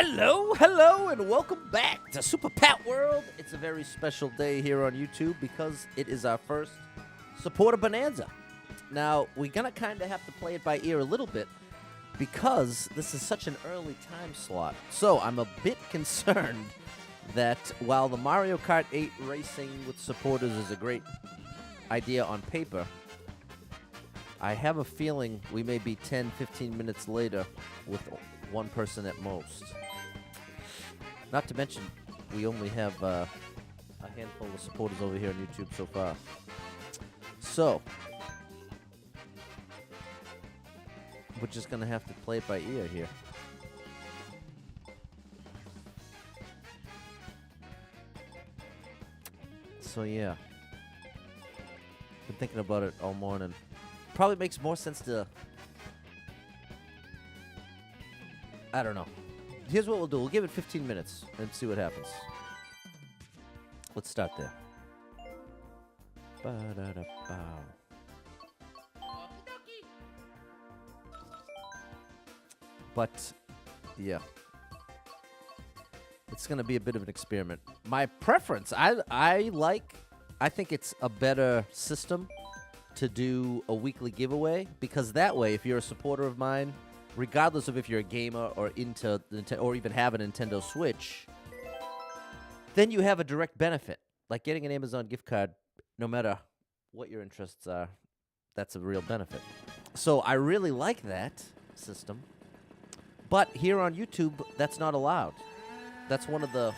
Hello, and welcome back to Super Pat World. It's a very special day here on YouTube because it is our first supporter Bonanza. Now, we're going to kind of have to play it by ear a little bit because this is such an early time slot. So, I'm a bit concerned that while the Mario Kart 8 racing with supporters is a great idea on paper, I have a feeling we may be 10, 15 minutes later with one person at most. Not to mention, we only have a handful of supporters over here on YouTube so far. So, we're just going to have to play it by ear here. So, yeah. Been thinking about it all morning. Probably makes more sense to... I don't know. Here's what we'll do. We'll give it 15 minutes and see what happens. Let's start there. Ba-da-da-bow. But, yeah. It's going to be a bit of an experiment. My preference, I think it's a better system to do a weekly giveaway, because that way, if you're a supporter of mine, regardless of if you're a gamer or into or even have a Nintendo Switch, then you have a direct benefit. Like getting an Amazon gift card, no matter what your interests are, that's a real benefit. So I really like that system. But here on YouTube, that's not allowed. That's one of the...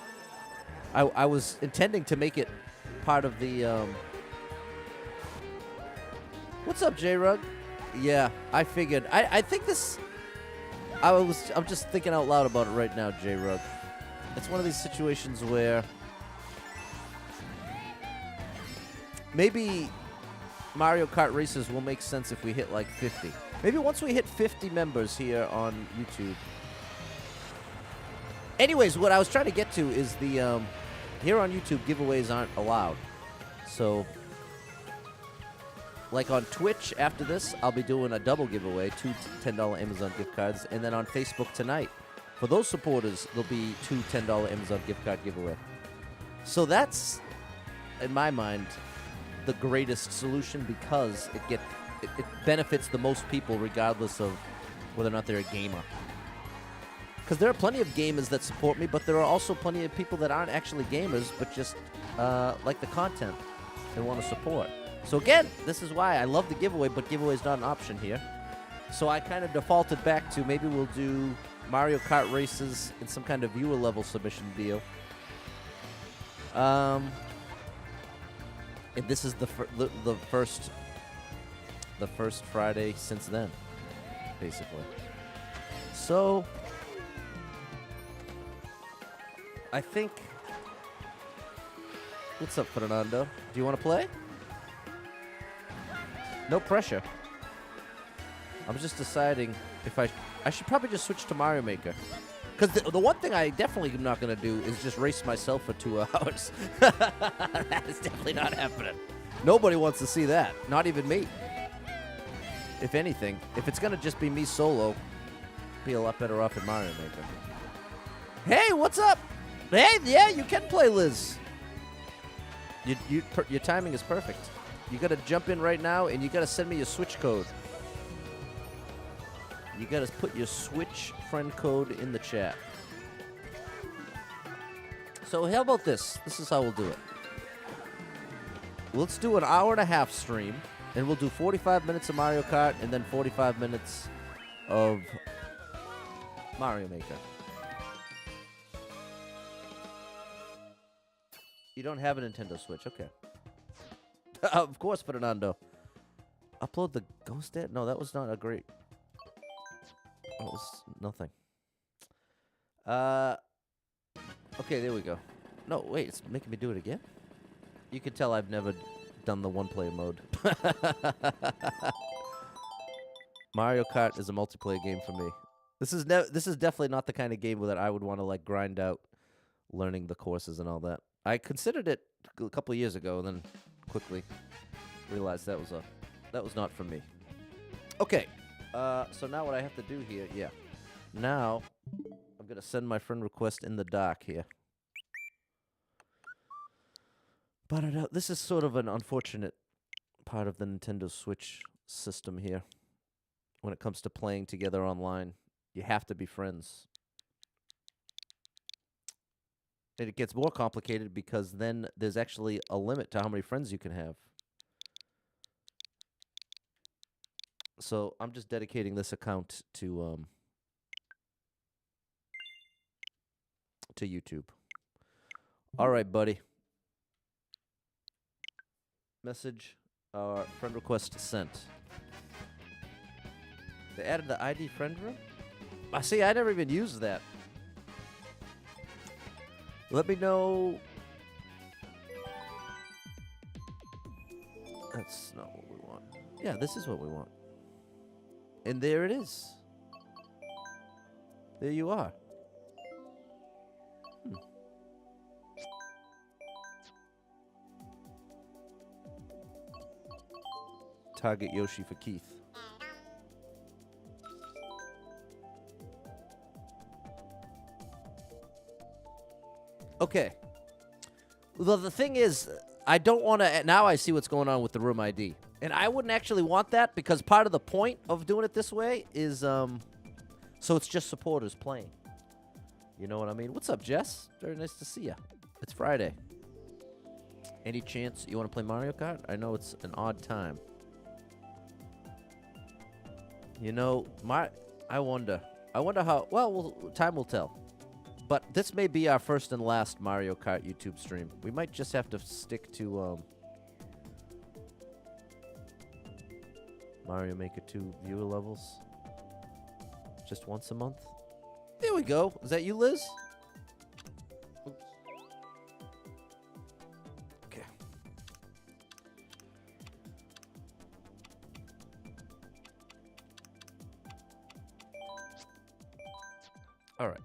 I was intending to make it part of the... What's up, J-Rug? Yeah, I figured. I think this... I'm just thinking out loud about it right now, J-Rug. It's one of these situations where maybe Mario Kart races will make sense if we hit like 50. Maybe once we hit 50 members here on YouTube. Anyways, what I was trying to get to is the here on YouTube, giveaways aren't allowed. So, like on Twitch, after this, I'll be doing a double giveaway, 2 $10 Amazon gift cards, and then on Facebook tonight, for those supporters, there'll be 2 $10 Amazon gift card giveaway. So that's, in my mind, the greatest solution because it benefits the most people regardless of whether or not they're a gamer. Because there are plenty of gamers that support me, but there are also plenty of people that aren't actually gamers, but just like the content and want to support. So again, this is why I love the giveaway, but giveaway is not an option here. So I kind of defaulted back to maybe we'll do Mario Kart races in some kind of viewer level submission deal. And this is the first Friday since then, basically. So I think. What's up, Fernando? Do you want to play? No pressure. I'm just deciding if I should probably just switch to Mario Maker. Because the one thing I definitely am not going to do is just race myself for 2 hours. That is definitely not happening. Nobody wants to see that. Not even me. If anything, if it's going to just be me solo, be a lot better off in Mario Maker. Hey, what's up? Hey, yeah, you can play, Liz. Your timing is perfect. You got to jump in right now, and you got to send me your Switch code. You got to put your Switch friend code in the chat. So how about this? This is how we'll do it. Let's do an hour-and-a-half stream, and we'll do 45 minutes of Mario Kart and then 45 minutes of Mario Maker. You don't have a Nintendo Switch. Okay. Of course, Fernando. Upload the Ghost Dad? No, that was not a great... That was nothing. Okay, there we go. No, wait, it's making me do it again? You can tell I've never done the one-player mode. Mario Kart is a multiplayer game for me. This is definitely not the kind of game that I would want to like grind out learning the courses and all that. I considered it a couple of years ago and then quickly realized that was not for me. Okay. So now what I have to do here, yeah. Now I'm going to send my friend request in the dark here. But this is sort of an unfortunate part of the Nintendo Switch system here. When it comes to playing together online, you have to be friends. And it gets more complicated because then there's actually a limit to how many friends you can have. So I'm just dedicating this account to YouTube. All right, buddy. Message, friend request sent. They added the ID friend room? I see, I never even used that. Let me know. That's not what we want. Yeah, this is what we want. And there it is. There you are. Target Yoshi for Keith. Okay. Well, the thing is, I don't want to... Now I see what's going on with the room ID. And I wouldn't actually want that because part of the point of doing it this way is... so it's just supporters playing. You know what I mean? What's up, Jess? Very nice to see you. It's Friday. Any chance you want to play Mario Kart? I know it's an odd time. You know, I wonder how... Well, time will tell. But this may be our first and last Mario Kart YouTube stream. We might just have to stick to Mario Maker 2 viewer levels. Just once a month. There we go. Is that you, Liz? Oops. Okay. All right.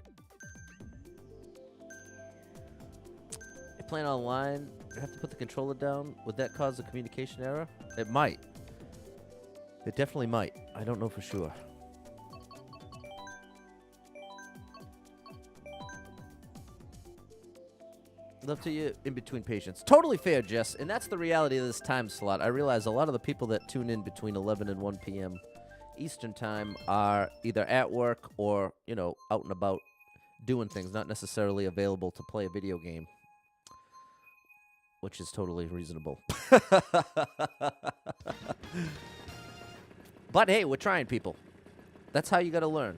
Playing online, you have to put the controller down. Would that cause a communication error? It might. It definitely might. I don't know for sure. Love to you in between patients. Totally fair, Jess. And that's the reality of this time slot. I realize a lot of the people that tune in between 11 and 1 p.m. Eastern time are either at work or, you know, out and about doing things, not necessarily available to play a video game. Which is totally reasonable. But hey, we're trying, people. That's how you gotta learn.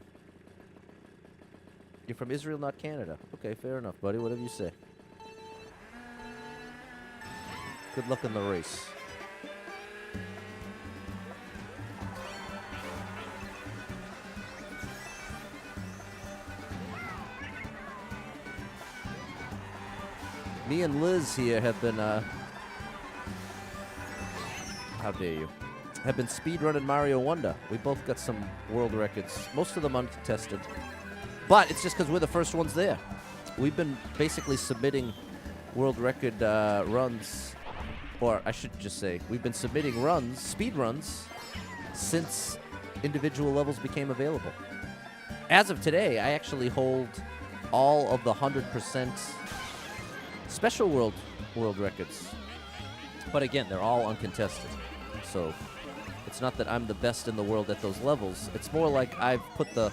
You're from Israel, not Canada. Okay, fair enough, buddy. Whatever you say. Good luck in the race. Me and Liz here have been, how dare you, have been speedrunning Mario Wonder. We both got some world records, most of them uncontested. But it's just because we're the first ones there. We've been basically submitting world record runs, or I should just say, we've been submitting runs, speed runs, since individual levels became available. As of today, I actually hold all of the 100% special world records. But again, they're all uncontested. So it's not that I'm the best in the world at those levels. It's more like I've put the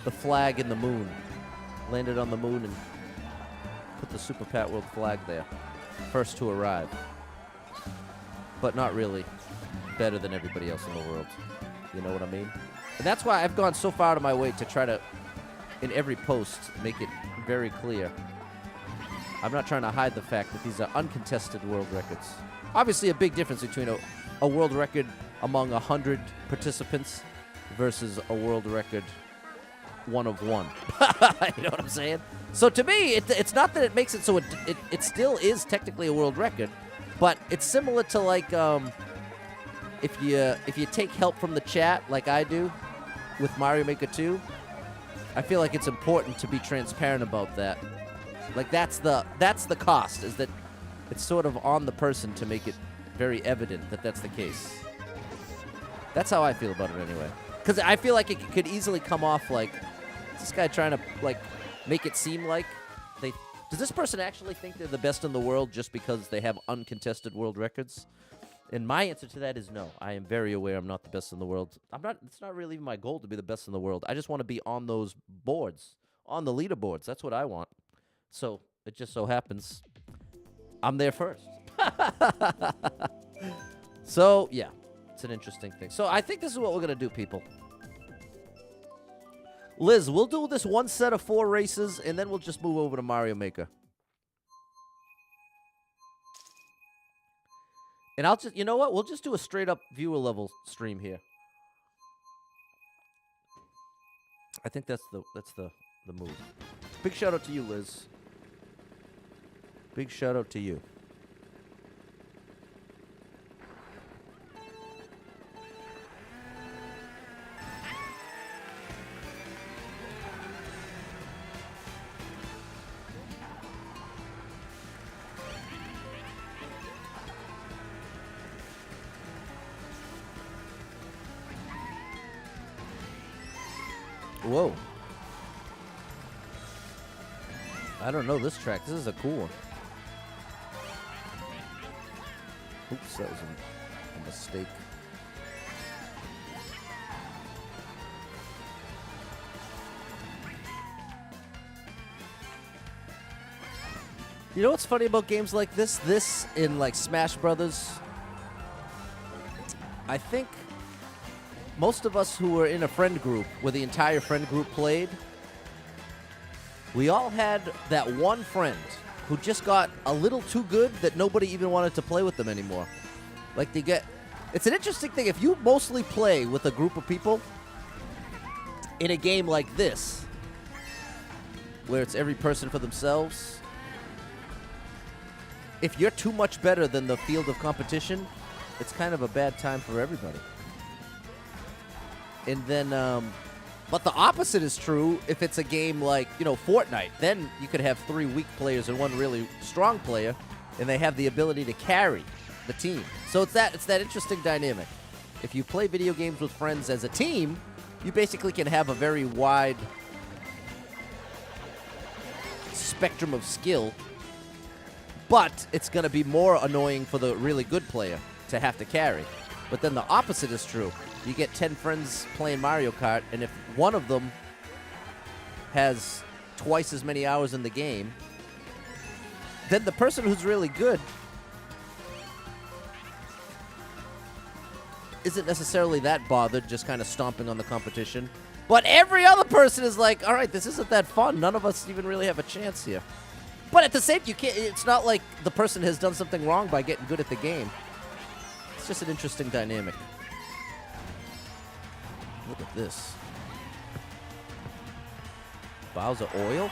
flag in the moon, landed on the moon and put the Super Pat World flag there. First to arrive. But not really better than everybody else in the world. You know what I mean? And that's why I've gone so far out of my way to try to, in every post, make it very clear. I'm not trying to hide the fact that these are uncontested world records. Obviously, a big difference between a world record among 100 participants versus a world record one of one. You know what I'm saying? So to me, it's not that it makes it so it still is technically a world record, but it's similar to like if you take help from the chat like I do with Mario Maker 2, I feel like it's important to be transparent about that. Like that's the cost, is that it's sort of on the person to make it very evident that that's the case. That's how I feel about it anyway. Because I feel like it could easily come off like this guy trying to, like, make it seem like they... Does this person actually think they're the best in the world just because they have uncontested world records? And my answer to that is no. I am very aware I'm not the best in the world. It's not really even my goal to be the best in the world. I just want to be on those boards, on the leaderboards. That's what I want. So it just so happens I'm there first. So, yeah, it's an interesting thing. So I think this is what we're going to do, people. Liz, we'll do this one set of 4 races, and then we'll just move over to Mario Maker. And I'll just, you know what? We'll just do a straight-up viewer level stream here. I think that's the move. Big shout-out to you, Liz. Big shout-out to you. Whoa. I don't know this track. This is a cool one. Oops, that was a mistake. You know what's funny about games like this? This in like Smash Brothers. I think most of us who were in a friend group, where the entire friend group played, we all had that one friend who just got a little too good that nobody even wanted to play with them anymore. Like they get... It's an interesting thing. If you mostly play with a group of people in a game like this, where it's every person for themselves, if you're too much better than the field of competition, it's kind of a bad time for everybody. And then, but the opposite is true if it's a game like, you know, Fortnite. Then you could have 3 weak players and 1 really strong player, and they have the ability to carry the team. So it's that interesting dynamic. If you play video games with friends as a team, you basically can have a very wide spectrum of skill, but it's going to be more annoying for the really good player to have to carry. But then the opposite is true. You get 10 friends playing Mario Kart, and if one of them has twice as many hours in the game, then the person who's really good isn't necessarily that bothered, just kind of stomping on the competition. But every other person is like, all right, this isn't that fun. None of us even really have a chance here. But at the same time, it's not like the person has done something wrong by getting good at the game. It's just an interesting dynamic. Look at this. Bowser oil?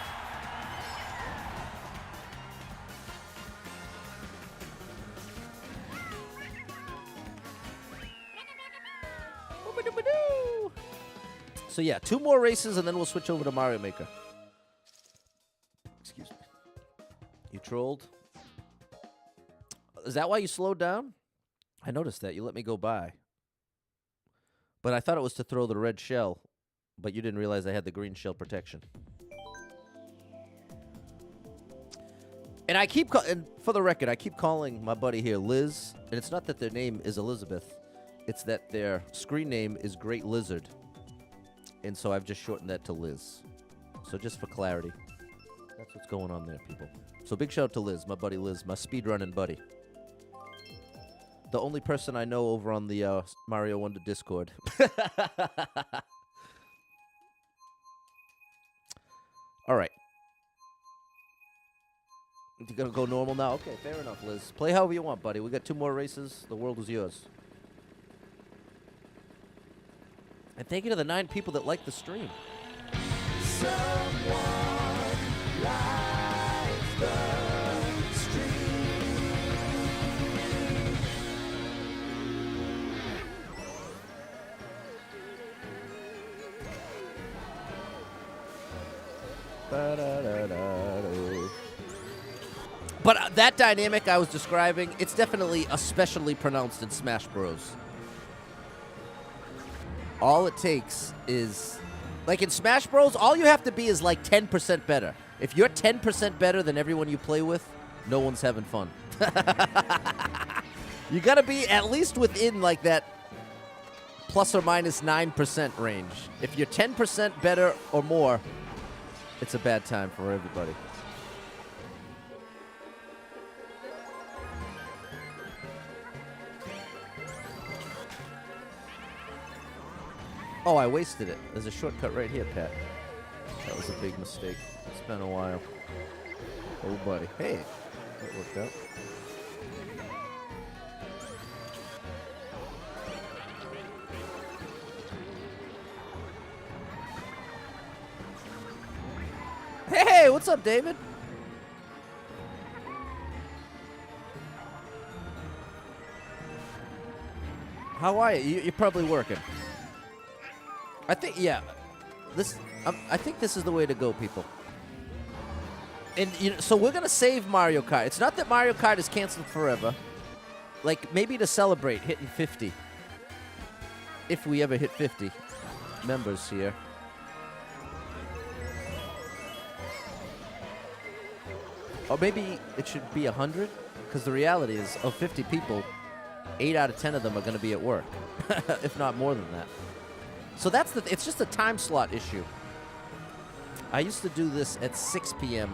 So yeah, 2 more races and then we'll switch over to Mario Maker. Excuse me. You trolled? Is that why you slowed down? I noticed that. You let me go by. But I thought it was to throw the red shell, but you didn't realize I had the green shell protection. And I keep, and for the record, I keep calling my buddy here Liz, and it's not that their name is Elizabeth. It's that their screen name is Great Lizard. And so I've just shortened that to Liz. So just for clarity, that's what's going on there, people. So big shout out to Liz, my buddy Liz, my speedrunning buddy. The only person I know over on the Mario Wonder Discord. All right. You gonna go normal now? Okay, fair enough, Liz. Play however you want, buddy. We got 2 more races. The world is yours. And thank you to the 9 people that like the stream. Someone likes the stream. But that dynamic I was describing, it's definitely especially pronounced in Smash Bros. All it takes is Like in Smash Bros, all you have to be is like 10% better. If you're 10% better than everyone you play with, no one's having fun. You gotta be at least within like that plus or minus 9% range. If you're 10% better or more, it's a bad time for everybody. Oh, I wasted it. There's a shortcut right here, Pat. That was a big mistake. It's been a while. Oh, buddy. Hey, that worked out. Hey, what's up, David? How are you? You're probably working. I think, yeah. I think this is the way to go, people. And so we're gonna save Mario Kart. It's not that Mario Kart is canceled forever. Like maybe to celebrate hitting 50, if we ever hit 50 members here. Or maybe it should be 100, because the reality is, of 50 people, 8 out of 10 of them are going to be at work, if not more than that. So that's it's just a time slot issue. I used to do this at 6 p.m.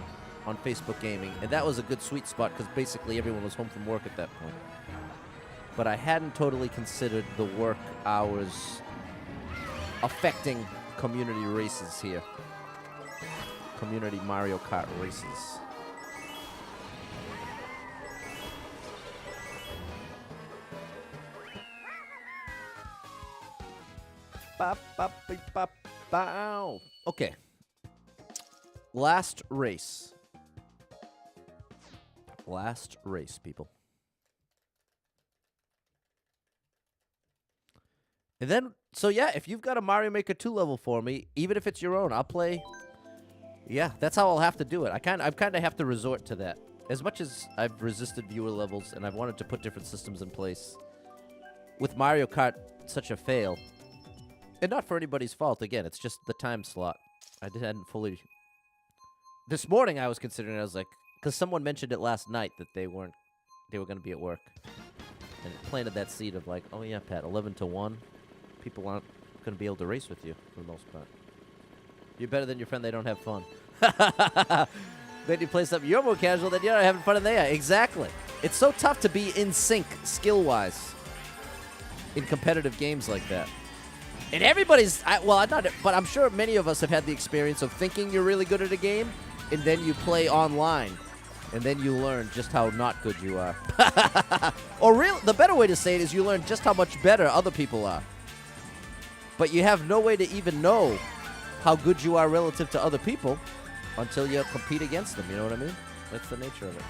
on Facebook Gaming, and that was a good sweet spot because basically everyone was home from work at that point. But I hadn't totally considered the work hours affecting community races here. Community Mario Kart races. Okay. Last race. Last race, people. And then, so yeah, if you've got a Mario Maker 2 level for me, even if it's your own, I'll play. Yeah, that's how I'll have to do it. I kind of have to resort to that. As much as I've resisted viewer levels and I've wanted to put different systems in place, with Mario Kart such a fail, and not for anybody's fault, again, it's just the time slot. I hadn't fully... This morning I was considering, I was like, because someone mentioned it last night that they were going to be at work. And it planted that seed of like, oh yeah, Pat, 11 to 1. People aren't going to be able to race with you for the most part. You're better than your friend, they don't have fun. Then you play something, you're more casual, then you're not having fun and they are. Exactly. It's so tough to be in sync skill-wise in competitive games like that. And everybody's, but I'm sure many of us have had the experience of thinking you're really good at a game, and then you play online, and then you learn just how not good you are. Or the better way to say it is you learn just how much better other people are. But you have no way to even know how good you are relative to other people until you compete against them, you know what I mean? That's the nature of it.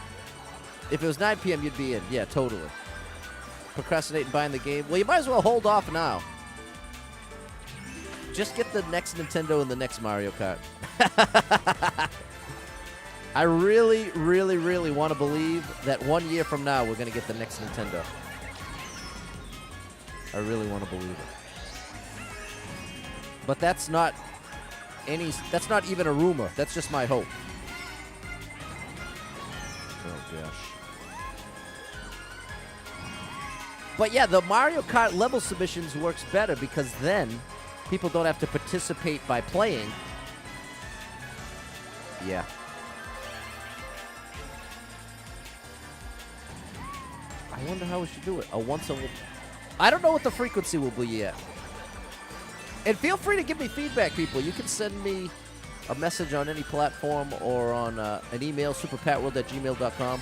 If it was 9 p.m., you'd be in. Yeah, totally. Procrastinating buying the game. Well, you might as well hold off now. Just get the next Nintendo and the next Mario Kart. I really, really, really want to believe that 1 year from now we're going to get the next Nintendo. I really want to believe it. But that's not even a rumor. That's just my hope. Oh, gosh. But yeah, the Mario Kart level submissions works better because then people don't have to participate by playing. Yeah. I wonder how we should do it. I don't know what the frequency will be yet. And feel free to give me feedback, people. You can send me a message on any platform or on an email, superpatworld@gmail.com.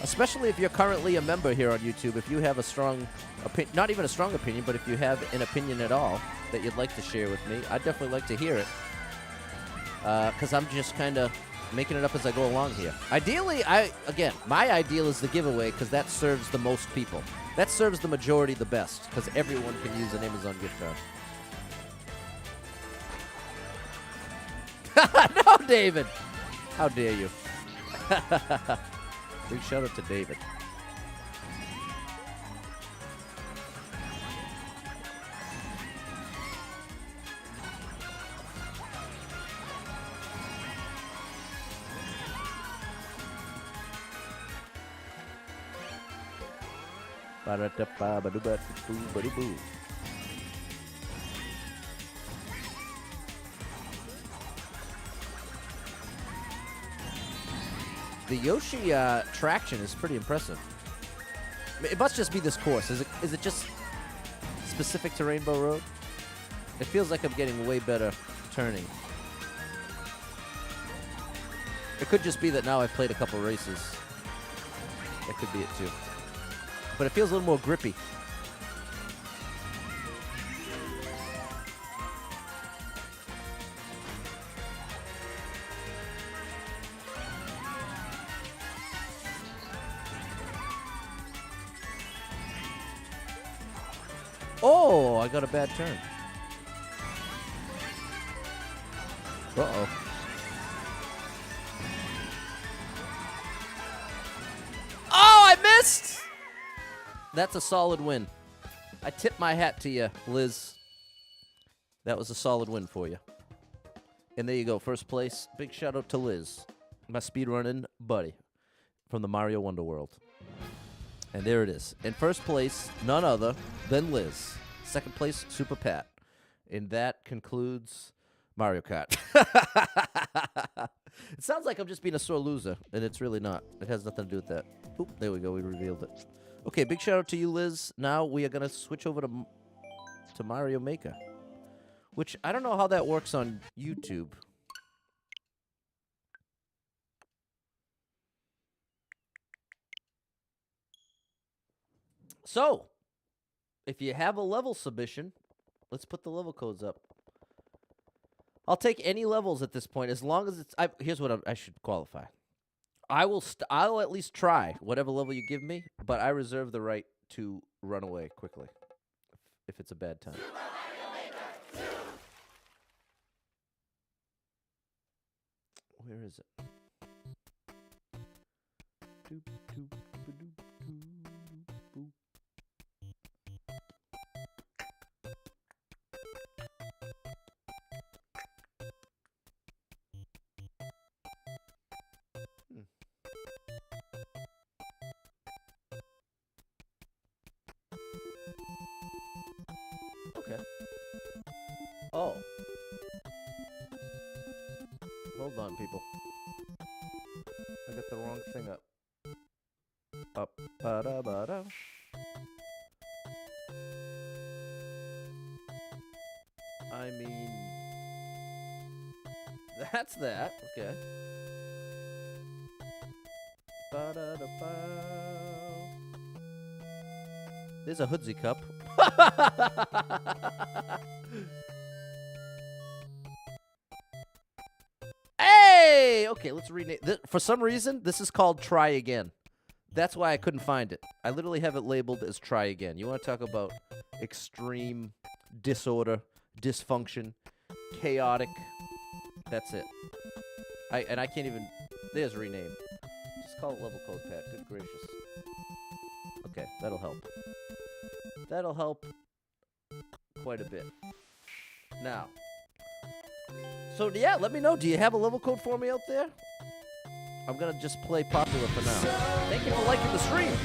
Especially if you're currently a member here on YouTube. If you have a strong opinion, not even a strong opinion, but if you have an opinion at all that you'd like to share with me, I'd definitely like to hear it. Because I'm just kind of making it up as I go along here. Ideally, my ideal is the giveaway because that serves the most people. That serves the majority the best because everyone can use an Amazon gift card. No, David! How dare you? Big shout out to David. Ba-da-da-ba-ba-doo-ba-doo-boo-ba-doo-boo. The Yoshi traction is pretty impressive. It must just be this course. Is it just specific to Rainbow Road? It feels like I'm getting way better turning. It could just be that now I've played a couple races. That could be it too. But it feels a little more grippy. Oh, I got a bad turn. Uh-oh. Oh, I missed! That's a solid win. I tip my hat to you, Liz. That was a solid win for you. And there you go, first place. Big shout out to Liz, my speedrunning buddy from the Mario Wonder World. And there it is. In first place, none other than Liz. Second place, Super Pat. And that concludes Mario Kart. It sounds like I'm just being a sore loser, and it's really not. It has nothing to do with that. Oop, there we go. We revealed it. Okay, big shout out to you, Liz. Now we are going to switch over to Mario Maker, which I don't know how that works on YouTube. So, if you have a level submission, let's put the level codes up. I'll take any levels at this point, as long as it's... here's what I should qualify. I'll at least try whatever level you give me, but I reserve the right to run away quickly if it's a bad time. Where is it? Okay. Oh. Hold on, people. I got the wrong thing up. Up, ba-da-ba-da. I mean... That's that. Okay. Ba-da-da-ba. There's a Hoodsie Cup. Hey! Okay, let's rename this. For some reason, this is called Try Again. That's why I couldn't find it. I literally have it labeled as Try Again. You want to talk about extreme disorder, dysfunction, chaotic. That's it. I can't even... There's rename. Just call it level code, Pat. Good gracious. Okay, that'll help. That'll help quite a bit. Now, so yeah, let me know. Do you have a level code for me out there? I'm gonna just play popular for now. Thank you for liking the stream.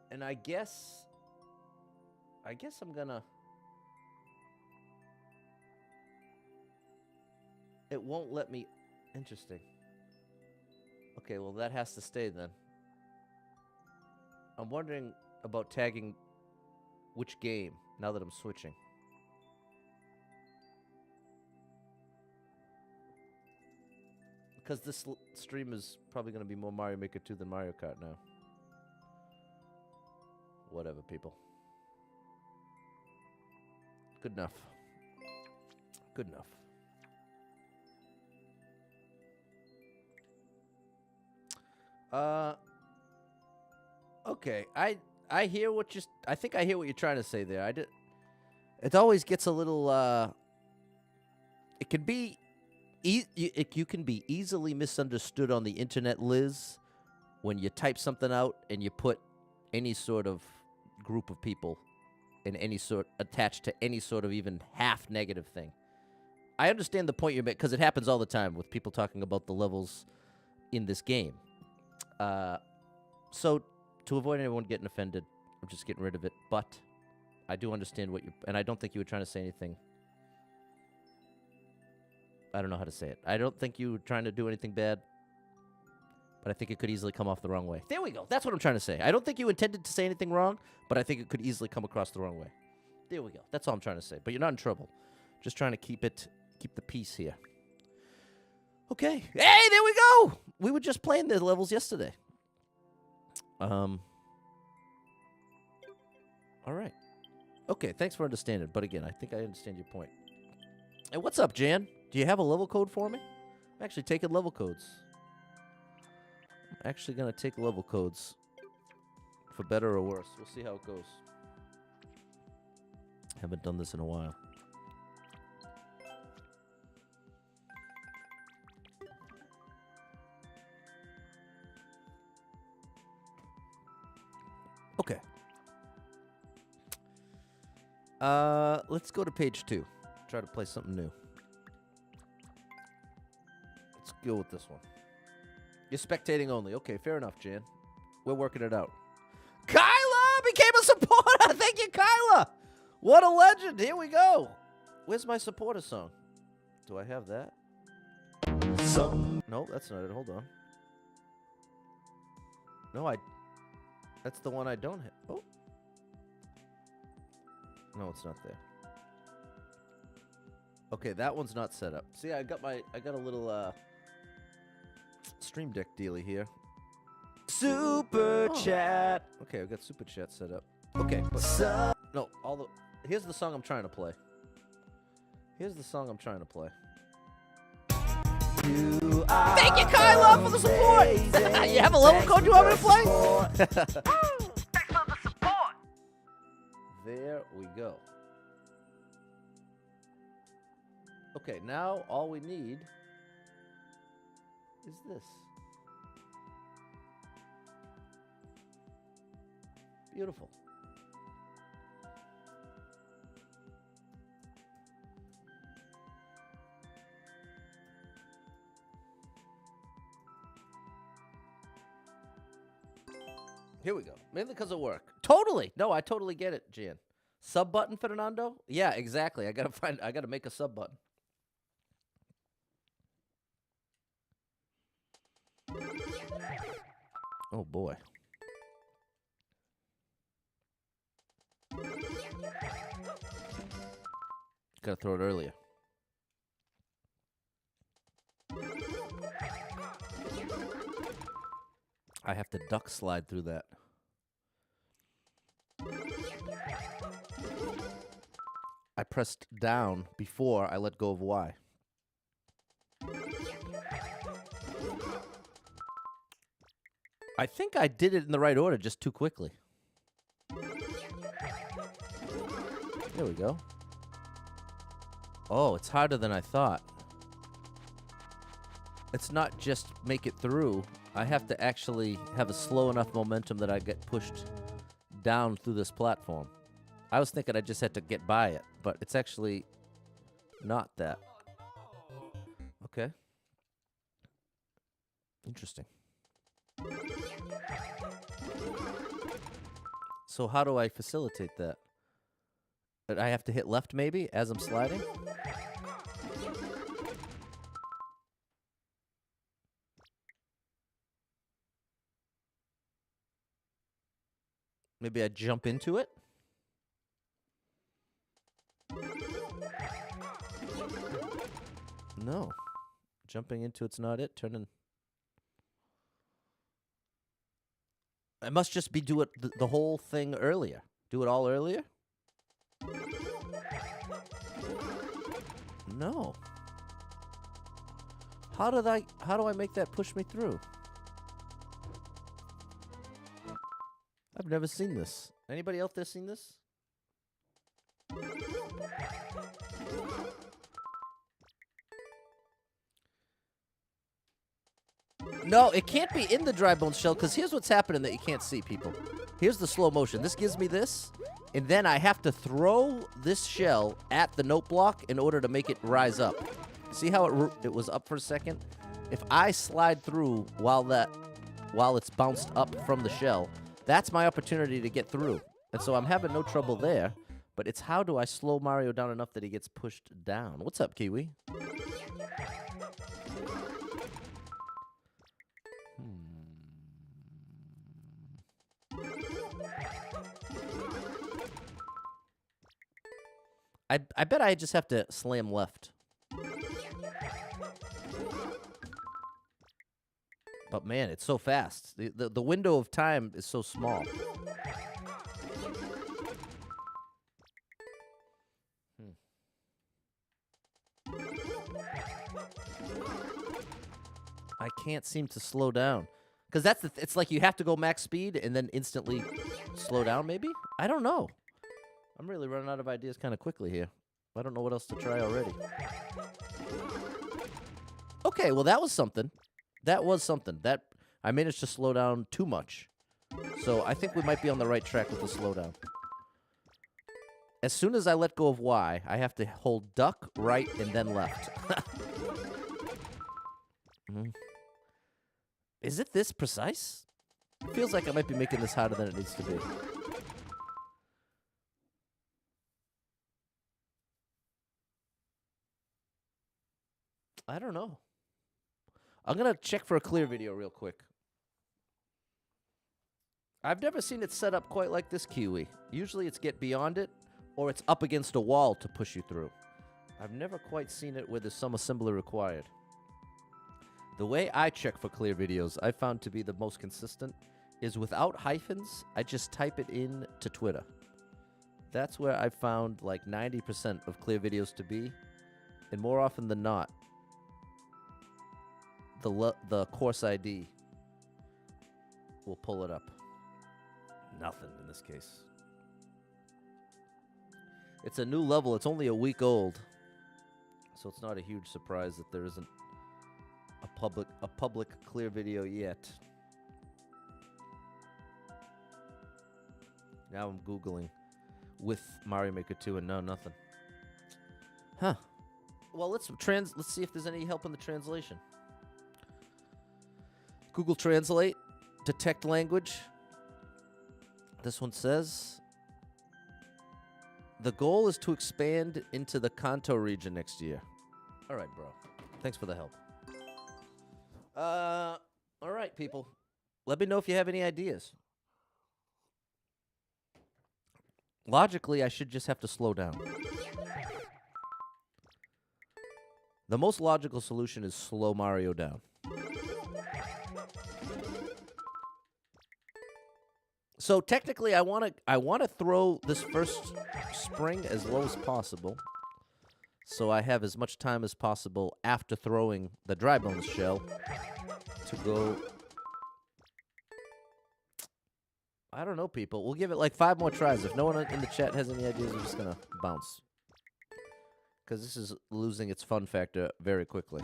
And I guess I'm gonna... It won't let me... Interesting. Okay, well, that has to stay then. I'm wondering about tagging which game now that I'm switching. Because this stream is probably going to be more Mario Maker 2 than Mario Kart now. Whatever, people. Good enough. Good enough. Okay. I hear what I think I hear what you're trying to say there. It always gets a little it can be you can be easily misunderstood on the internet, Liz, when you type something out and you put any sort of group of people in any sort attached to any sort of even half negative thing. I understand the point you make, because it happens all the time with people talking about the levels in this game. So, to avoid anyone getting offended, I'm just getting rid of it. But I do understand what you... And I don't think you were trying to say anything... I don't know how to say it. I don't think you were trying to do anything bad. But I think it could easily come off the wrong way. There we go. That's what I'm trying to say. I don't think you intended to say anything wrong, but I think it could easily come across the wrong way. There we go. That's all I'm trying to say. But you're not in trouble. Just trying to keep the peace here. Okay. Hey, there we go. We were just playing the levels yesterday. All right. Okay, thanks for understanding. But again, I think I understand your point. Hey, what's up, Jan? Do you have a level code for me? I'm actually taking level codes. I'm actually going to take level codes. For better or worse. We'll see how it goes. Haven't done this in a while. Okay. Let's go to page 2. Try to play something new. Let's go with this one. You're spectating only. Okay, fair enough, Jan. We're working it out. Kyla became a supporter! Thank you, Kyla! What a legend! Here we go. Where's my supporter song? Do I have that? No, that's not it. Hold on. No, that's the one I don't have. Oh. No, it's not there. Okay, that one's not set up. See, I got a little Stream Deck dealy here. Super chat. Okay, I've got super chat set up. Okay, but no, here's the song I'm trying to play. Here's the song I'm trying to play. Thank you, Kyla, for the support. You have a level code you want me to play? Thanks for the support. There we go. Okay, now all we need is this. Beautiful. Here we go. Mainly because of work. Totally. No, I totally get it, Jan. Sub button, Fernando? Yeah, exactly. I gotta make a sub button. Oh boy. Gotta throw it earlier. I have to duck slide through that. I pressed down before I let go of Y. I think I did it in the right order, just too quickly. There we go. Oh, it's harder than I thought. It's not just make it through. I have to actually have a slow enough momentum that I get pushed down through this platform. I was thinking I just had to get by it, but it's actually not that. Okay. Interesting. So how do I facilitate that? I have to hit left maybe as I'm sliding? Maybe I jump into it? No. Jumping into it's not it. Turning. I must just be do it the whole thing earlier. Do it all earlier? No. How do I make that push me through? I've never seen this. Anybody out there seen this? No, it can't be in the dry bone shell, because here's what's happening that you can't see, people. Here's the slow motion. This gives me this, And then I have to throw this shell at the note block in order to make it rise up. See how it was up for a second? If I slide through while it's bounced up from the shell, that's my opportunity to get through. And so I'm having no trouble there. But it's how do I slow Mario down enough that he gets pushed down? What's up, Kiwi? I bet I just have to slam left. But man, it's so fast. The window of time is so small. I can't seem to slow down. Because it's like you have to go max speed and then instantly slow down, maybe? I don't know. I'm really running out of ideas kind of quickly here. I don't know what else to try already. Okay, well, that was something. That was something. That I managed to slow down too much. So I think we might be on the right track with the slowdown. As soon as I let go of Y, I have to hold duck, right, and then left. Is it this precise? It feels like I might be making this harder than it needs to be. I don't know. I'm going to check for a clear video real quick. I've never seen it set up quite like this, Kiwi. Usually it's get beyond it, or it's up against a wall to push you through. I've never quite seen it where there's some assembly required. The way I check for clear videos, I found to be the most consistent, is without hyphens, I just type it in to Twitter. That's where I found like 90% of clear videos to be, and more often than not, the course ID will pull it up. Nothing in this case. It's a new level. It's only a week old, so it's not a huge surprise that there isn't a public clear video yet. Now I'm Googling with Mario Maker 2 and no, nothing. Huh. Well, let's see if there's any help in the translation. Google Translate, detect language. This one says, the goal is to expand into the Kanto region next year. All right, bro. Thanks for the help. All right, people. Let me know if you have any ideas. Logically, I should just have to slow down. The most logical solution is slow Mario down. So technically, I want to throw this first spring as low as possible, so I have as much time as possible after throwing the dry bones shell to go. I don't know, people. We'll give it like 5 more tries. If no one in the chat has any ideas, we're just gonna bounce, because this is losing its fun factor very quickly.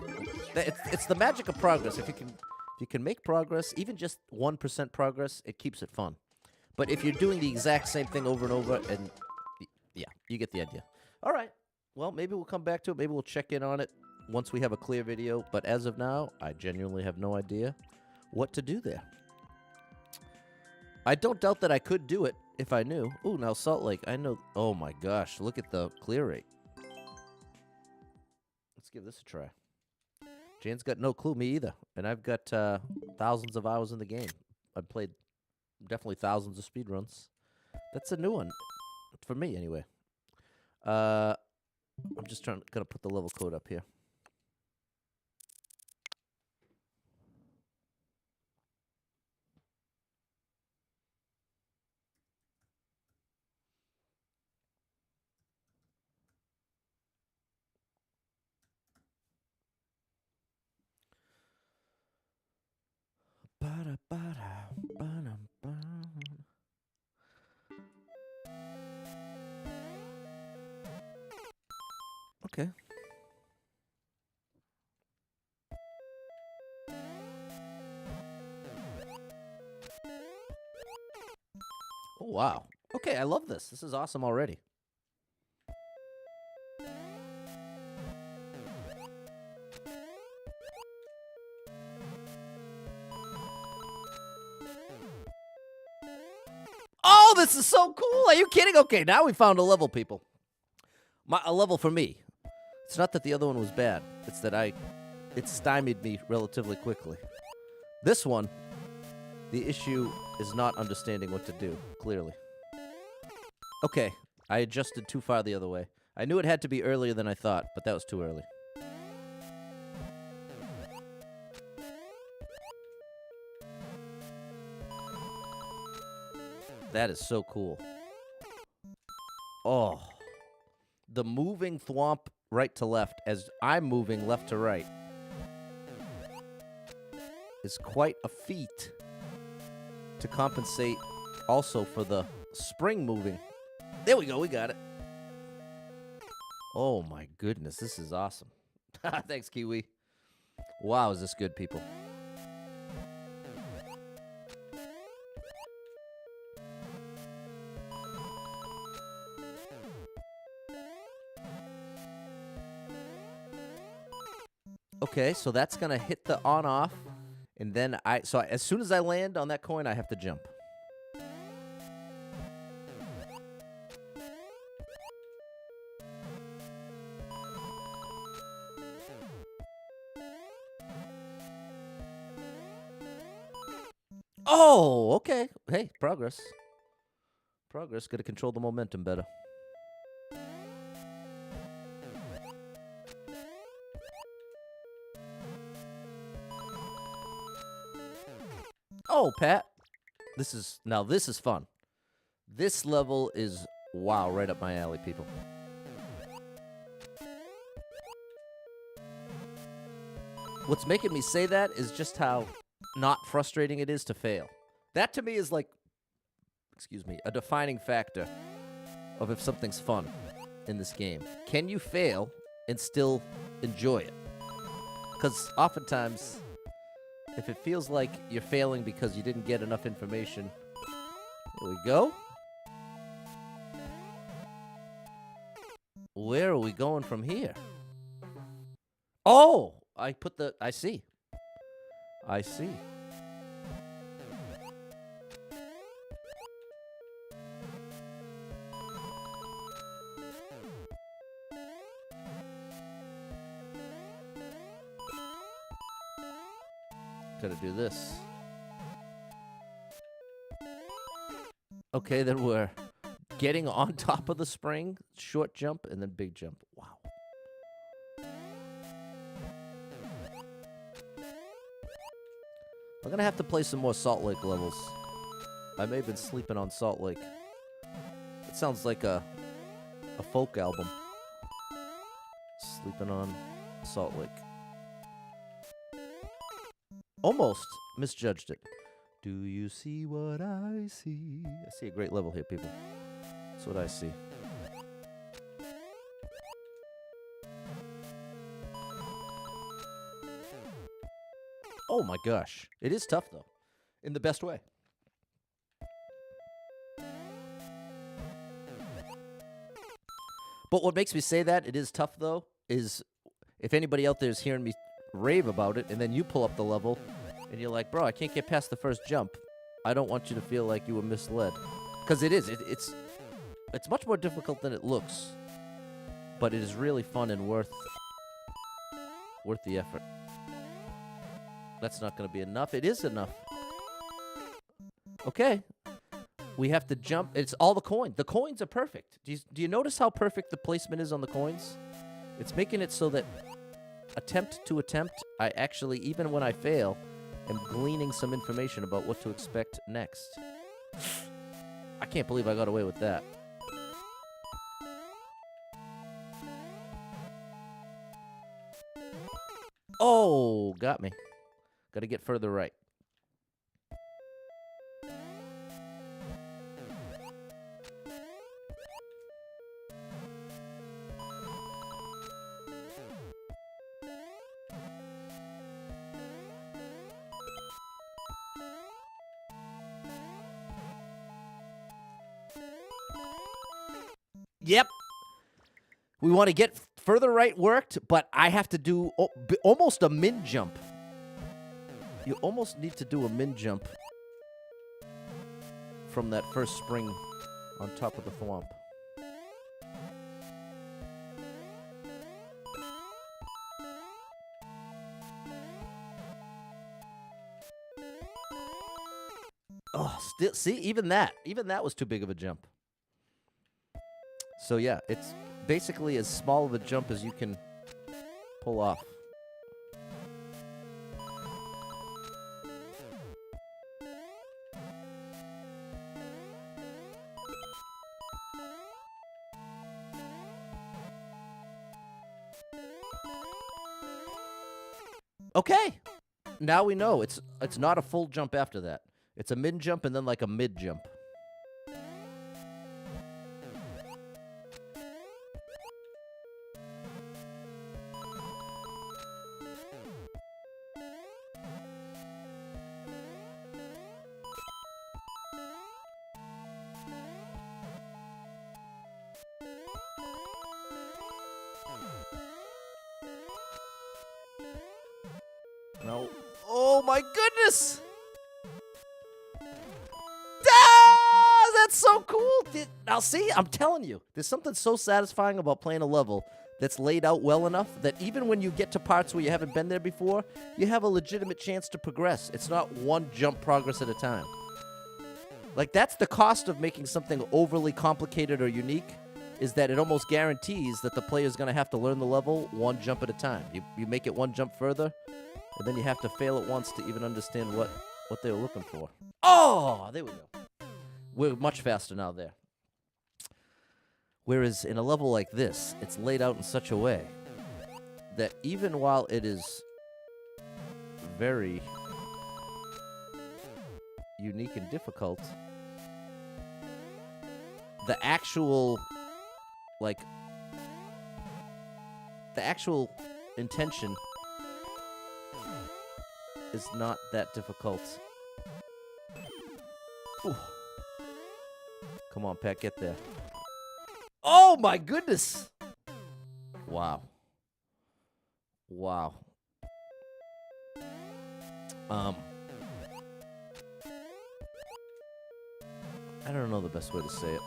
It's the magic of progress. If you can make progress, even just 1% progress, it keeps it fun. But if you're doing the exact same thing over and over, and yeah, you get the idea. All right. Well, maybe we'll come back to it. Maybe we'll check in on it once we have a clear video. But as of now, I genuinely have no idea what to do there. I don't doubt that I could do it if I knew. Ooh, now Salt Lake. I know. Oh, my gosh. Look at the clear rate. Let's give this a try. Jane's got no clue. Me either. And I've got thousands of hours in the game. I've played definitely thousands of speedruns. That's a new one. For me, anyway. I'm just gonna put the level code up here. Okay. Oh, wow. Okay, I love this. This is awesome already. Oh, this is so cool. Are you kidding? Okay, now we found a level, people. A level for me. It's not that the other one was bad. It's that it stymied me relatively quickly. This one, the issue is not understanding what to do, clearly. Okay, I adjusted too far the other way. I knew it had to be earlier than I thought, but that was too early. That is so cool. Oh. The moving thwomp right to left as I'm moving left to right is quite a feat to compensate also for the spring moving. There we go. We got it. Oh, my goodness. This is awesome. Thanks, Kiwi. Wow, is this good, people. Okay, so that's going to hit the on-off, and then as soon as I land on that coin, I have to jump. Oh, okay. Hey, progress. Progress. Got to control the momentum better. Oh, Pat. This is fun. This level is, wow, right up my alley, people. What's making me say that is just how not frustrating it is to fail. That to me is like, a defining factor of if something's fun in this game. Can you fail and still enjoy it? Because oftentimes, if it feels like you're failing because you didn't get enough information, here we go. Where are we going from here? Oh, I see. Gotta do this. Okay, then we're getting on top of the spring, short jump, and then big jump. Wow. I'm gonna have to play some more Salt Lake levels. I may have been sleeping on Salt Lake. It sounds like a folk album. Sleeping on Salt Lake. Almost misjudged it. Do you see what I see? I see a great level here, people. That's what I see. Oh my gosh. It is tough, though. In the best way. But what makes me say that it is tough, though, is if anybody out there is hearing me rave about it, and then you pull up the level, and you're like, bro, I can't get past the first jump. I don't want you to feel like you were misled. Because it is. It's much more difficult than it looks. But it is really fun and worth the effort. That's not going to be enough. It is enough. Okay. We have to jump. It's all the coins. The coins are perfect. Do you notice how perfect the placement is on the coins? It's making it so that attempt to attempt, I actually, even when I fail, am gleaning some information about what to expect next. I can't believe I got away with that. Oh, got me. Got to get further right. Yep. We want to get further right worked, but I have to do almost a min jump. You almost need to do a min jump from that first spring on top of the thwomp. Oh, still, see, even that was too big of a jump. So yeah, it's basically as small of a jump as you can pull off. Okay, now we know it's not a full jump after that. It's a mid jump and then like a mid jump. No. Oh my goodness! Ah, that's so cool! Now see, I'm telling you, there's something so satisfying about playing a level that's laid out well enough that even when you get to parts where you haven't been there before, you have a legitimate chance to progress. It's not one jump progress at a time. Like, that's the cost of making something overly complicated or unique, is that it almost guarantees that the player's going to have to learn the level one jump at a time. You make it one jump further, and then you have to fail it once to even understand what they were looking for. Oh, there we go. We're much faster now there. Whereas in a level like this, it's laid out in such a way that even while it is very unique and difficult, the actual intention is not that difficult. Ooh. Come on, Pat, get there. Oh my goodness! Wow. Wow. I don't know the best way to say it.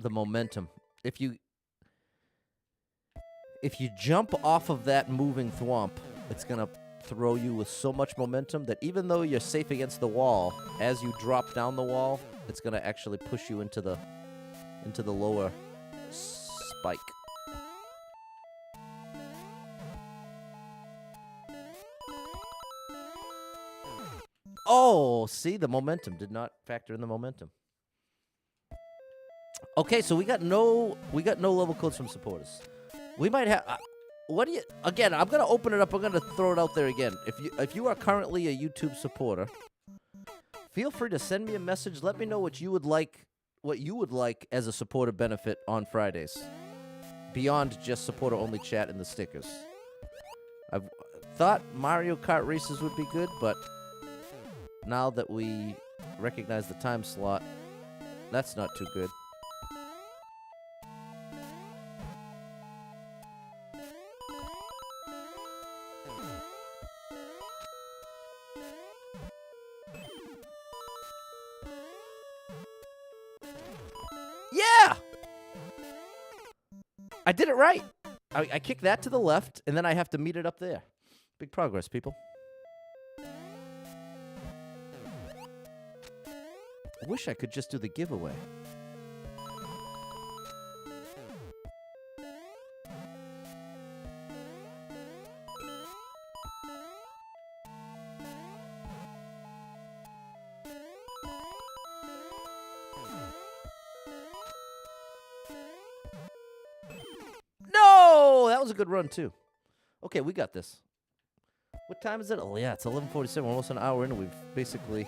The momentum. If you jump off of that moving thwomp, it's going to throw you with so much momentum that even though you're safe against the wall, as you drop down the wall, it's going to actually push you into the lower spike. Oh, see, the momentum did not factor in the momentum. Okay, so we got no level codes from supporters. We might have. What do you? Again, I'm gonna open it up. I'm gonna throw it out there again. If you are currently a YouTube supporter, feel free to send me a message. Let me know what you would like as a supporter benefit on Fridays, beyond just supporter only chat and the stickers. I've thought Mario Kart races would be good, but now that we recognize the time slot, that's not too good. Yeah! I did it right. I kicked that to the left, and then I have to meet it up there. Big progress, people. I wish I could just do the giveaway. No! That was a good run, too. Okay, we got this. What time is it? Oh, yeah, it's 11:47. We're almost an hour in, and we've basically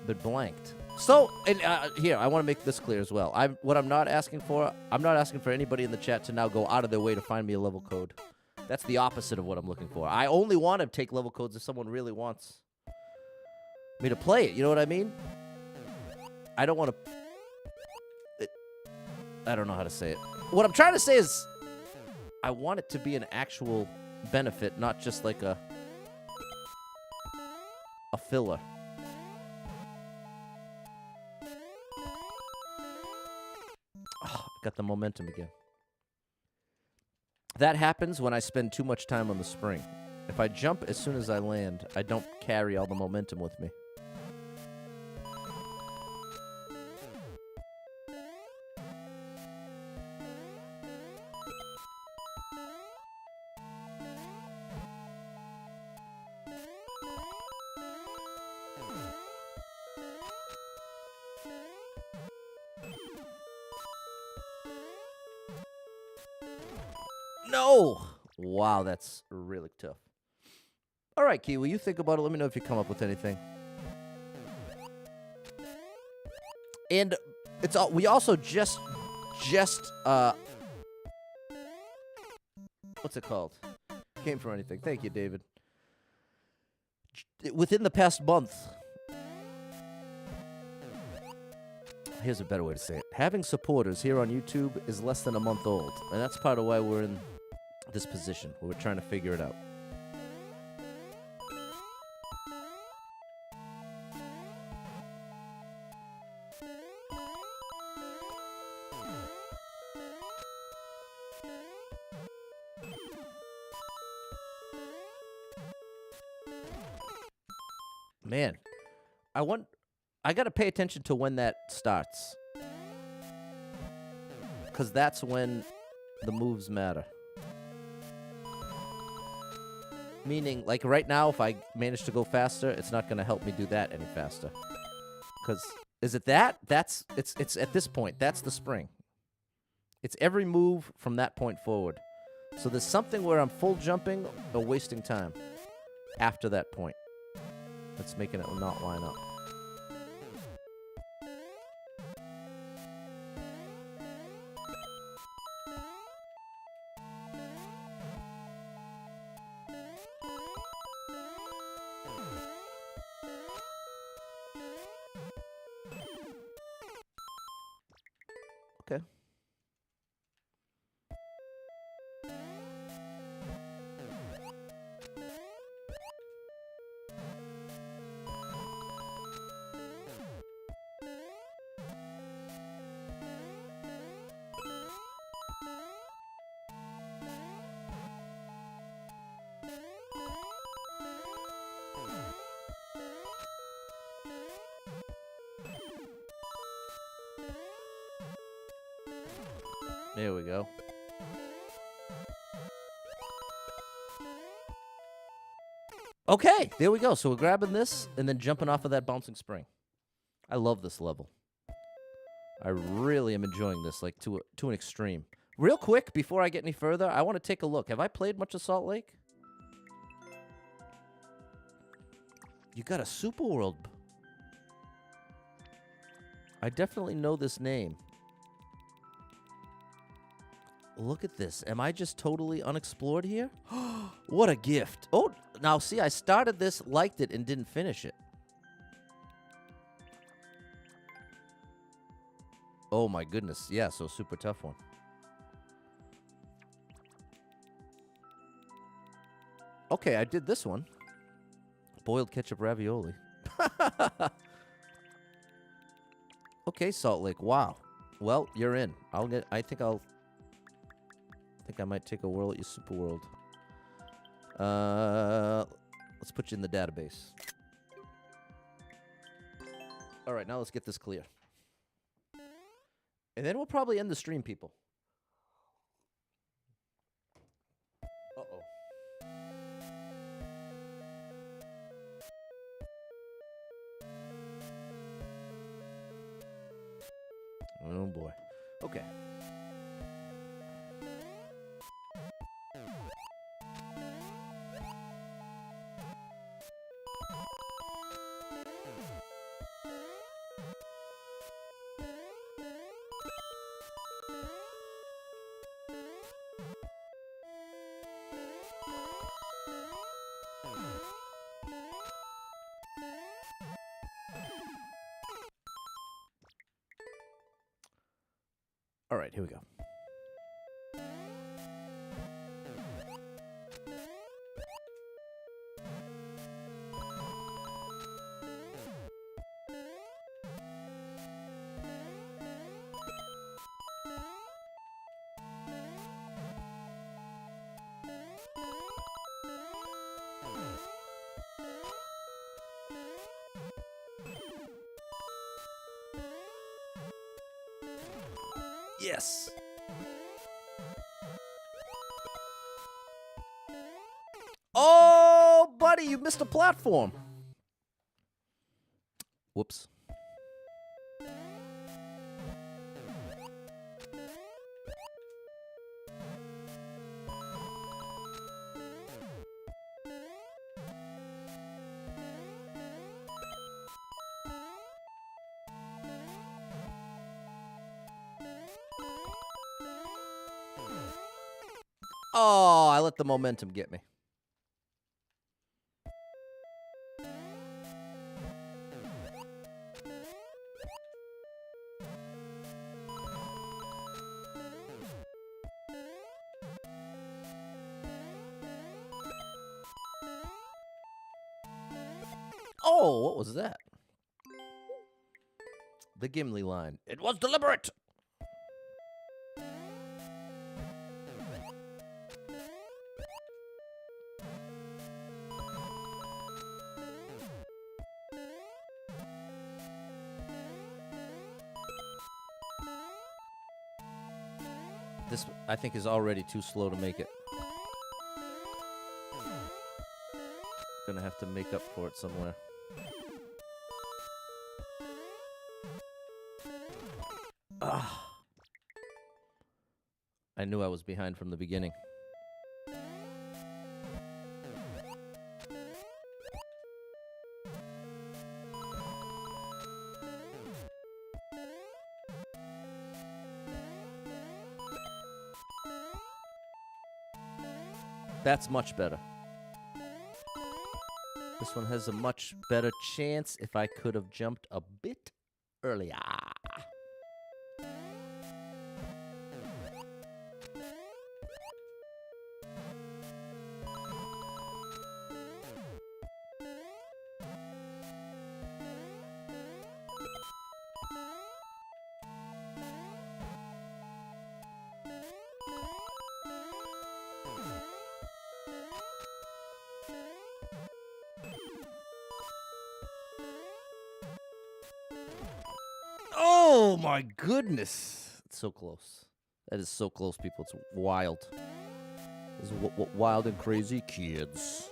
been blanked. So, and here, I want to make this clear as well. I'm not asking for anybody in the chat to now go out of their way to find me a level code. That's the opposite of what I'm looking for. I only want to take level codes if someone really wants me to play it. You know what I mean? I don't want to... I don't know how to say it. What I'm trying to say is I want it to be an actual benefit, not just like a filler. Oh, got the momentum again. That happens when I spend too much time on the spring. If I jump as soon as I land, I don't carry all the momentum with me. No! Wow, that's really tough. All right, Kiwi, you think about it. Let me know if you come up with anything. And it's all, we also just what's it called? Came from anything. Thank you, David. Within the past month, here's a better way to say it. Having supporters here on YouTube is less than a month old, and that's part of why we're in this position where we're trying to figure it out. Man, I gotta pay attention to when that starts, because that's when the moves matter. Meaning, like right now, if I manage to go faster, it's not gonna help me do that any faster. Because is it that? It's at this point. That's the spring. It's every move from that point forward. So there's something where I'm full jumping or wasting time after that point. That's making it not line up. Okay. There we go. Okay, there we go. So we're grabbing this and then jumping off of that bouncing spring. I love this level. I really am enjoying this, like to an extreme. Real quick, before I get any further, I want to take a look. Have I played much of Salt Lake? You got a Super World. I definitely know this name. Look at this. Am I just totally unexplored here? What a gift. Oh, now see, I started this, liked it, and didn't finish it. Oh my goodness. Yeah, so super tough one. Okay, I did this one. Boiled ketchup ravioli. Okay, Salt Lake. Wow. Well, you're in. I think I might take a whirl at your Super World. Let's put you in the database. All right, now let's get this clear. And then we'll probably end the stream, people. Uh-oh. Oh, boy. Okay. All right, here we go. Yes. Oh, buddy, you missed a platform. Whoops. Oh, I let the momentum get me. Oh, what was that? The Gimli line. It was deliberate. This, I think, is already too slow to make it. Gonna have to make up for it somewhere. Ah. I knew I was behind from the beginning. That's much better. This one has a much better chance if I could have jumped a bit earlier. Oh my goodness. It's so close. That is so close, people. It's wild. This is wild and crazy kids.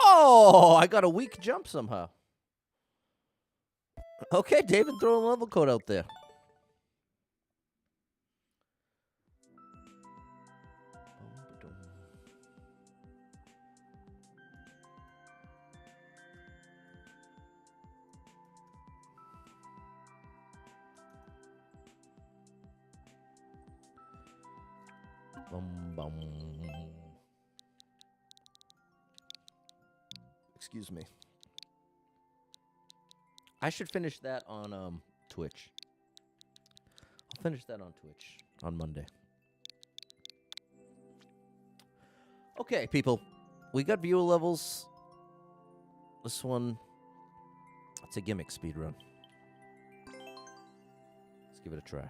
Oh, I got a weak jump somehow. Okay, David, throw a level code out there. Excuse me. I should finish that on Twitch. I'll finish that on Twitch on Monday. Okay, people. We got viewer levels. This one, it's a gimmick speedrun. Let's give it a try.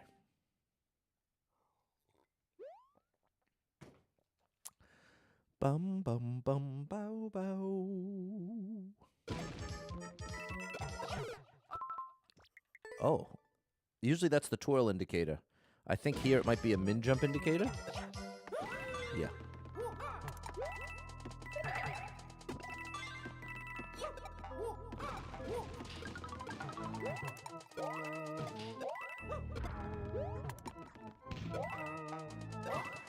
Bum bum bum bow bow. Oh, usually that's the twirl indicator. I think here it might be a min jump indicator. Yeah.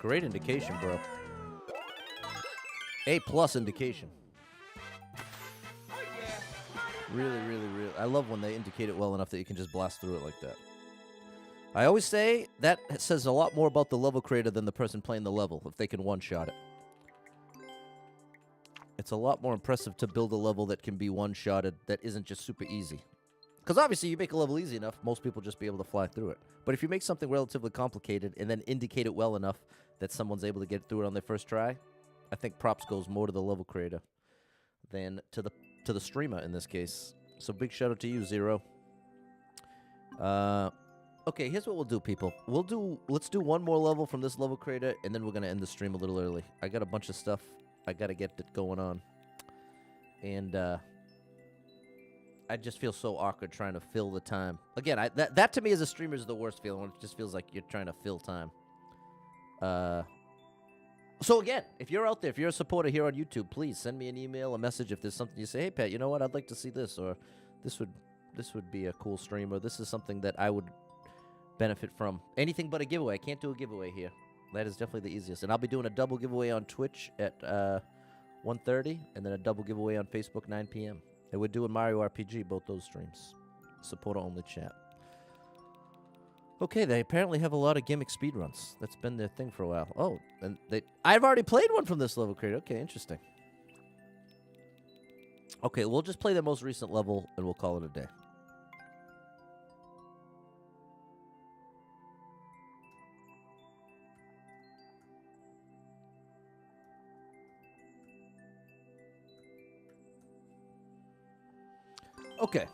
Great indication, bro. A+ indication. Really, really, really. I love when they indicate it well enough that you can just blast through it like that. I always say that says a lot more about the level creator than the person playing the level, if they can one-shot it. It's a lot more impressive to build a level that can be one-shotted that isn't just super easy. Because obviously you make a level easy enough, most people just be able to fly through it. But if you make something relatively complicated and then indicate it well enough that someone's able to get through it on their first try, I think props goes more to the level creator than to the streamer in this case. So big shout out to you, Zero. Okay, here's what we'll do, people. Let's do one more level from this level creator, and then we're gonna end the stream a little early. I got a bunch of stuff I gotta get going on, and I just feel so awkward trying to fill the time. Again, that to me as a streamer is the worst feeling, when it just feels like you're trying to fill time. So again, if you're out there, if you're a supporter here on YouTube, please send me an email, a message if there's something you say, hey Pat, you know what, I'd like to see this, or this would be a cool stream, or this is something that I would benefit from. Anything but a giveaway. I can't do a giveaway here. That is definitely the easiest. And I'll be doing a double giveaway on Twitch at 1:30, and then a double giveaway on Facebook 9 p.m. And we're doing Mario RPG, both those streams. Supporter-only chat. Okay, they apparently have a lot of gimmick speedruns. That's been their thing for a while. Oh, and I've already played one from this level creator. Okay, interesting. Okay, we'll just play the most recent level, and we'll call it a day. Okay.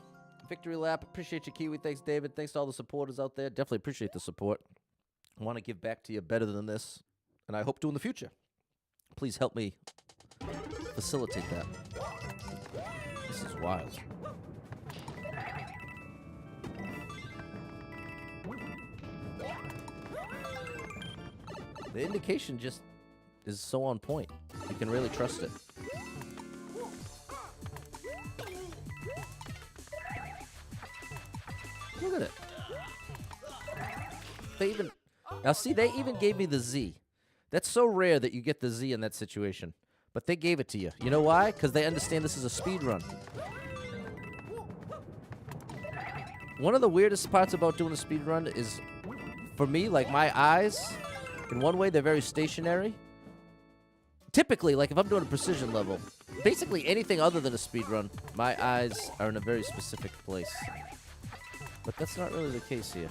Victory lap. Appreciate you, Kiwi. Thanks, David. Thanks to all the supporters out there. Definitely appreciate the support. I want to give back to you better than this, and I hope to in the future. Please help me facilitate that. This is wild. The indication just is so on point. You can really trust it. Look at it. They even gave me the Z. That's so rare that you get the Z in that situation. But they gave it to you. You know why? Because they understand this is a speed run. One of the weirdest parts about doing a speed run is, for me, like my eyes, in one way, they're very stationary. Typically, like if I'm doing a precision level, basically anything other than a speed run, my eyes are in a very specific place. But that's not really the case here.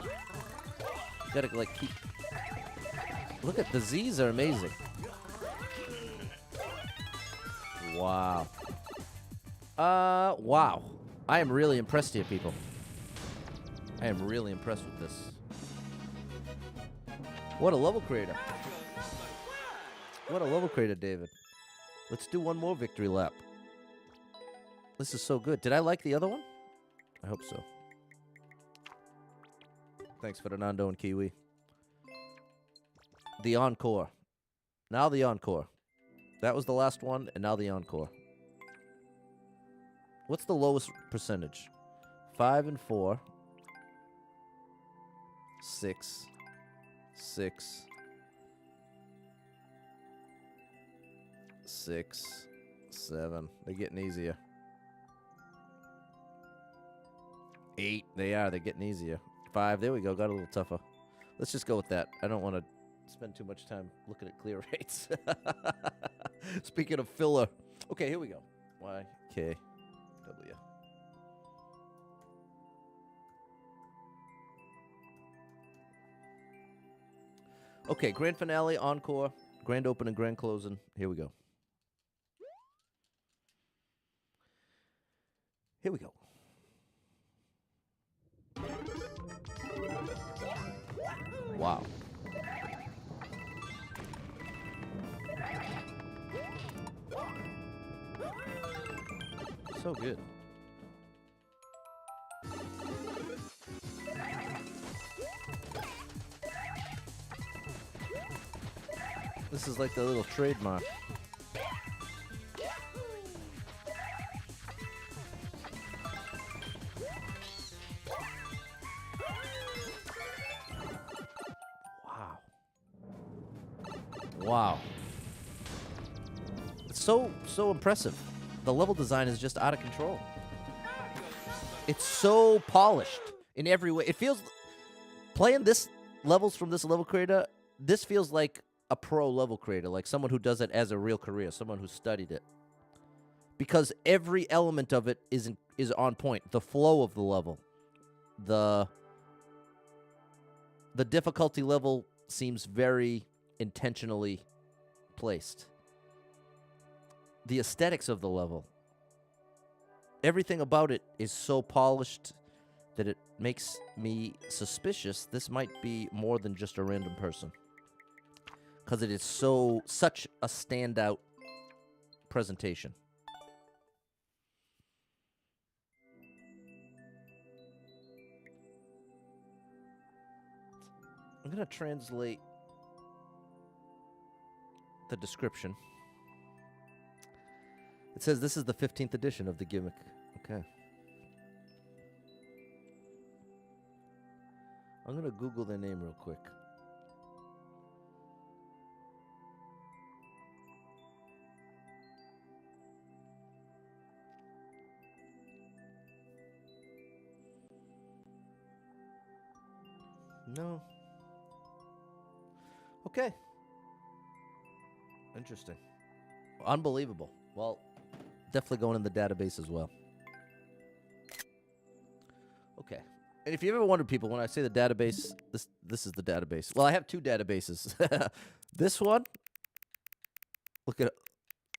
You gotta, like, keep... Look at the Z's are amazing. Wow. Wow. I am really impressed here, people. I am really impressed with this. What a level creator. What a level creator, David. Let's do one more victory lap. This is so good. Did I like the other one? I hope so. Thanks, Fernando and Kiwi. The encore. Now the encore. That was the last one, and now the encore. What's the lowest percentage? 5 and 4. 6. 6. 6. 7. They're getting easier. 8. They are. They're getting easier. 5. There we go. Got a little tougher. Let's just go with that. I don't want to spend too much time looking at clear rates. Speaking of filler. Okay, here we go. Y, K, W. Okay, grand finale, encore, grand opening, grand closing. Here we go. Here we go. Wow. So good. This is like the little trademark. Wow. Wow. It's so impressive. The level design is just out of control. It's so polished in every way. It feels, playing this levels from this level creator, this feels like a pro level creator, like someone who does it as a real career, someone who studied it. Because every element of it is on point. The flow of the level, the difficulty level seems very intentionally placed. The aesthetics of the level, everything about it is so polished that it makes me suspicious this might be more than just a random person. Because it is such a standout presentation. I'm going to translate the description. It says this is the 15th edition of the gimmick. Okay. I'm going to Google their name real quick. No. Okay. Interesting. Unbelievable. Well, definitely going in the database as well. Okay. And if you ever wondered, people, when I say the database, this is the database. Well, I have two databases. This one, look at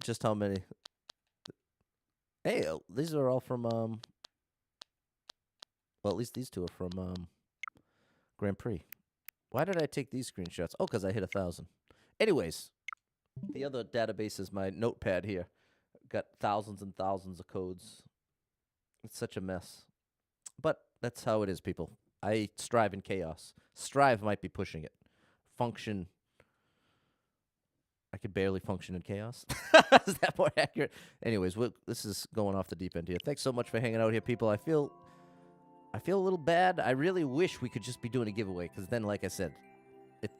just how many. Hey, these are all from, well, at least these two are from Grand Prix. Why did I take these screenshots? Oh, because I hit 1,000. Anyways, the other database is my notepad here. Got thousands and thousands of codes. It's such a mess. But that's how it is, people. I strive in chaos. Strive might be pushing it. Function. I could barely function in chaos. Is that more accurate? Anyways, this is going off the deep end here. Thanks so much for hanging out here, people. I feel a little bad. I really wish we could just be doing a giveaway, because then, like I said,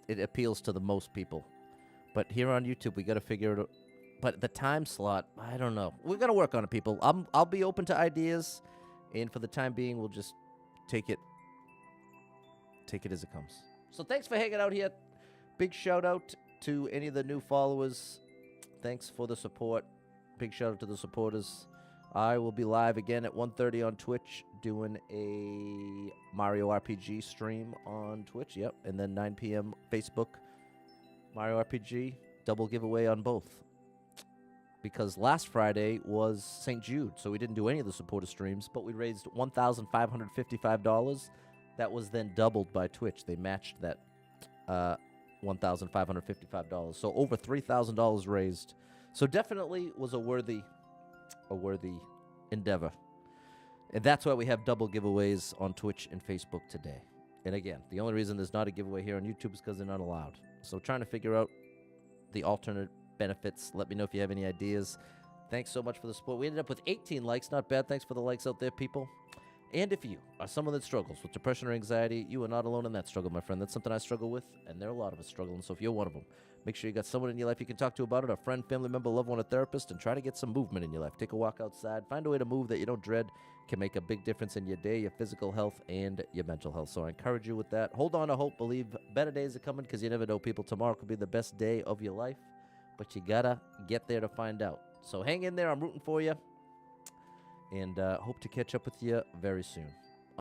it appeals to the most people. But here on YouTube, we got to figure it out. But the time slot, I don't know. We're going to work on it, people. I'll be open to ideas, and for the time being, we'll just take it as it comes. So thanks for hanging out here. Big shout out to any of the new followers. Thanks for the support. Big shout out to the supporters. I will be live again at 1:30 on Twitch doing a Mario RPG stream on Twitch. Yep. And then 9 p.m. Facebook Mario RPG. Double giveaway on both. Because last Friday was St. Jude, so we didn't do any of the supporter streams, but we raised $1,555. That was then doubled by Twitch. They matched that $1,555. So over $3,000 raised. So definitely was a worthy endeavor. And that's why we have double giveaways on Twitch and Facebook today. And again, the only reason there's not a giveaway here on YouTube is because they're not allowed. So trying to figure out the alternate benefits. Let me know if you have any ideas. Thanks so much for the support. We ended up with 18 likes. Not bad. Thanks for the likes out there, people. And if you are someone that struggles with depression or anxiety, you are not alone in that struggle, my friend. That's something I struggle with, and there are a lot of us struggling. So if you're one of them, make sure you got someone in your life you can talk to about it, a friend, family member, loved one, a therapist, and try to get some movement in your life. Take a walk outside. Find a way to move that you don't dread. Can make a big difference in your day, your physical health, and your mental health. So I encourage you with that. Hold on to hope. Believe better days are coming, because you never know, people. Tomorrow could be the best day of your life, but you gotta get there to find out. So hang in there. I'm rooting for you, and hope to catch up with you very soon.